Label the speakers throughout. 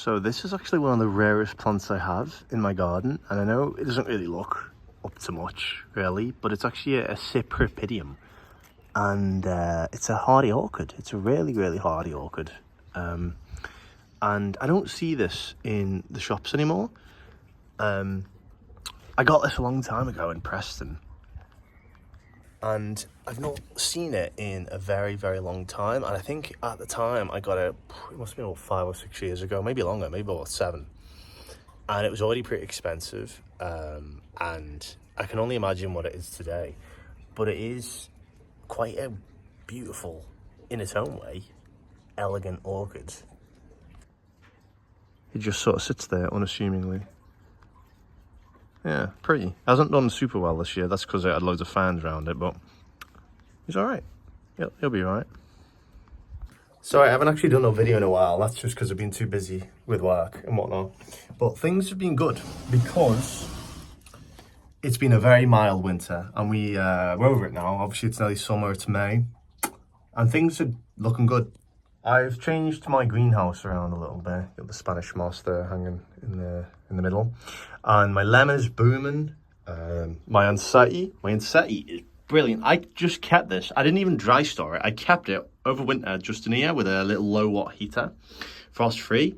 Speaker 1: So this is actually one of the rarest plants I have in my garden, and I know it doesn't really look up to much really, but it's actually a cypripedium, and it's a hardy orchid. It's a really hardy orchid, and I don't see this in the shops anymore. I got this a long time ago in Preston, and I've not seen it in a very long time. And I think at the time I got it must have been about 5 or 6 years ago, maybe longer, maybe about 7, and it was already pretty expensive, and I can only imagine what it is today. But it is quite a beautiful, in its own way, elegant orchid. It just sort of sits there unassumingly. Yeah, pretty. Hasn't done super well this year. That's because it had loads of fans around it, but he's all right. He'll be all right. Sorry, I haven't actually done a video in a while. That's just because I've been too busy with work and whatnot. But things have been good because it's been a very mild winter, and we're over it now. Obviously, it's nearly summer. It's May, and things are looking good. I've changed my greenhouse around a little bit. Got the Spanish moss there hanging in the middle, and my lemon is booming. My Anseti is brilliant. I just kept this. I didn't even dry store it. I kept it over winter just in here with a little low watt heater, frost free.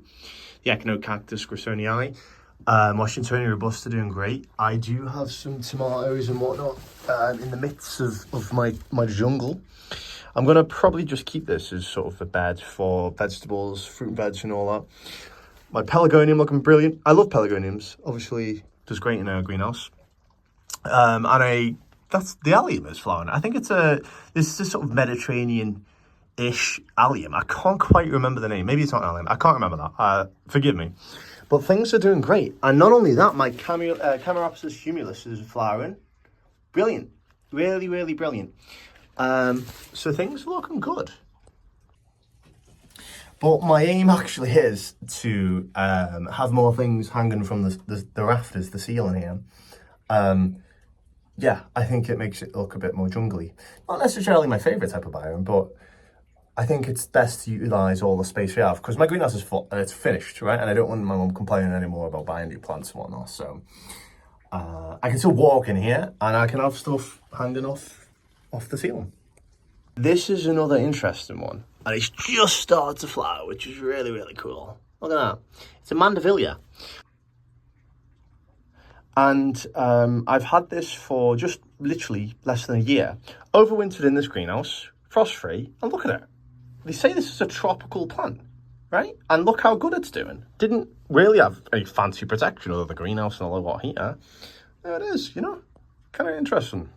Speaker 1: The Echino Cactus Grissoniae, Washingtonia Robusta doing great. I do have some tomatoes and whatnot in the midst of my jungle. I'm going to probably just keep this as sort of a bed for vegetables, fruit and veg and all that. My pelargonium looking brilliant. I love pelargoniums. Obviously, does great in a greenhouse. That's the allium is flowering. I think this is a sort of Mediterranean-ish allium. I can't quite remember the name. Maybe it's not allium. I can't remember that. Forgive me. But things are doing great. And not only that, my Cameropsis humulus is flowering. Brilliant. Really brilliant. So things are looking good. But my aim actually is to have more things hanging from the rafters, the ceiling here. Yeah, I think it makes it look a bit more jungly. Not necessarily my favourite type of biome, but I think it's best to utilise all the space we have, because my greenhouse is full and it's finished, right? And I don't want my mum complaining anymore about buying new plants and whatnot. So I can still walk in here and I can have stuff hanging off the ceiling. This is another interesting one, and it's just started to flower, which is really cool. Look at that. It's a Mandevilla. And I've had this for just literally less than a year. Overwintered in this greenhouse, frost-free, and look at it. They say this is a tropical plant, right? And look how good it's doing. Didn't really have any fancy protection other than the greenhouse and a low watt heater. There it is, you know, kind of interesting.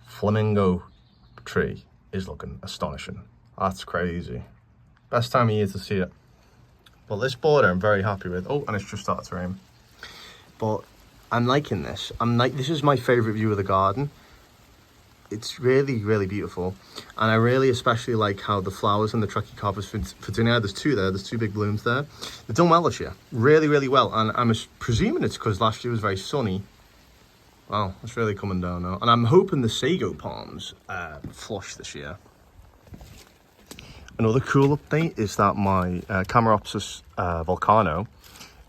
Speaker 1: Flamingo tree is looking astonishing. That's crazy. Best time of year to see it. Well, this border I'm very happy with. Oh, and it's just started to rain. But I'm liking this. This is my favourite view of the garden. It's really beautiful. And I really especially like how the flowers and the Trachycarpus futinia, there's two there, there's two big blooms there. They've done well this year. Really well. And I'm presuming it's because last year was very sunny. Wow, it's really coming down now. And I'm hoping the sago palms flush this year. Another cool update is that my Cameropsis volcano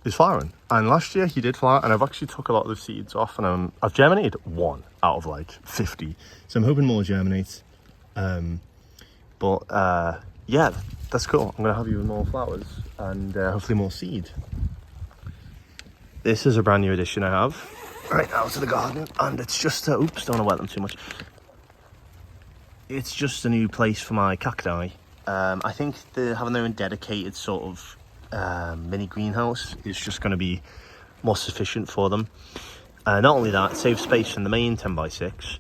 Speaker 1: is flowering. And last year he did flower, and I've actually took a lot of the seeds off, and I've germinated 1 out of like 50. So I'm hoping more germinates. Yeah, that's cool. I'm gonna have even more flowers and hopefully more seed. This is a brand new addition I have right now to the garden, and it's just oops, don't want to wet them too much. It's just a new place for my cacti. I think having their own dedicated sort of mini greenhouse is just going to be more sufficient for them. Not only that, it saves space in the main 10x6,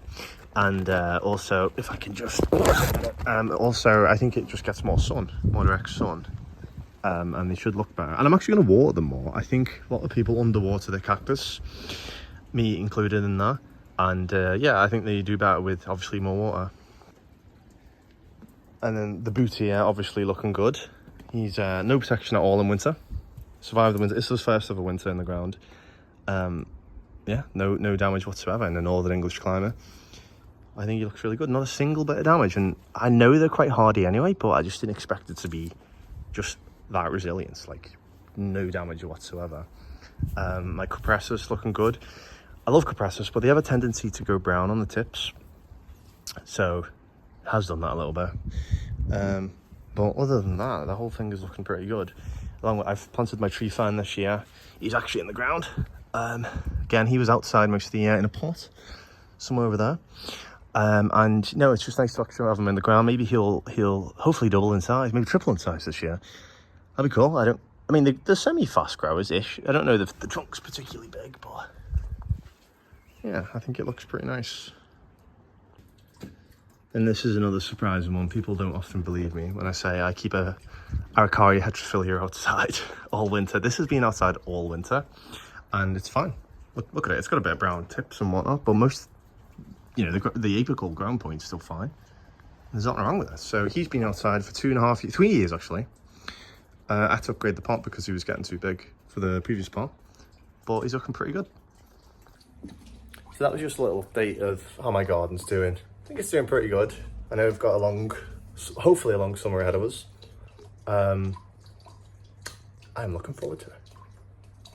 Speaker 1: and also, if I can just also I think it just gets more sun, more direct sun, and they should look better. And I'm actually going to water them more. I think a lot of people underwater their cactus, me included in that, and yeah, I think they do better with obviously more water. And then the booty, obviously looking good. He's no protection at all in winter. Survived the winter. This was his first ever winter in the ground. Yeah, no damage whatsoever in the northern English climate. I think he looks really good. Not a single bit of damage. And I know they're quite hardy anyway, but I just didn't expect it to be just that resilience, like no damage whatsoever. My cupressus looking good. I love cupressus, but they have a tendency to go brown on the tips, so it has done that a little bit. But other than that, the whole thing is looking pretty good. Along with, I've planted my tree fern this year. He's actually in the ground. Again, he was outside most of the year in a pot somewhere over there. And no, it's just nice to actually have him in the ground. Maybe he'll hopefully double in size, maybe triple in size this year. That'd be cool. I mean, they're semi-fast growers-ish. I don't know if the trunk's particularly big, but yeah, I think it looks pretty nice. And this is another surprising one. People don't often believe me when I say I keep a Araucaria heterophylla outside all winter. This has been outside all winter, and it's fine. Look at it. It's got a bit of brown tips and whatnot, but most, you know, the apical ground point's still fine. There's nothing wrong with it. So he's been outside for 3 years actually. I had to upgrade the pot because he was getting too big for the previous pot, but he's looking pretty good. So that was just a little update of how my garden's doing. I think it's doing pretty good. I know we've got hopefully a long summer ahead of us. I'm looking forward to it.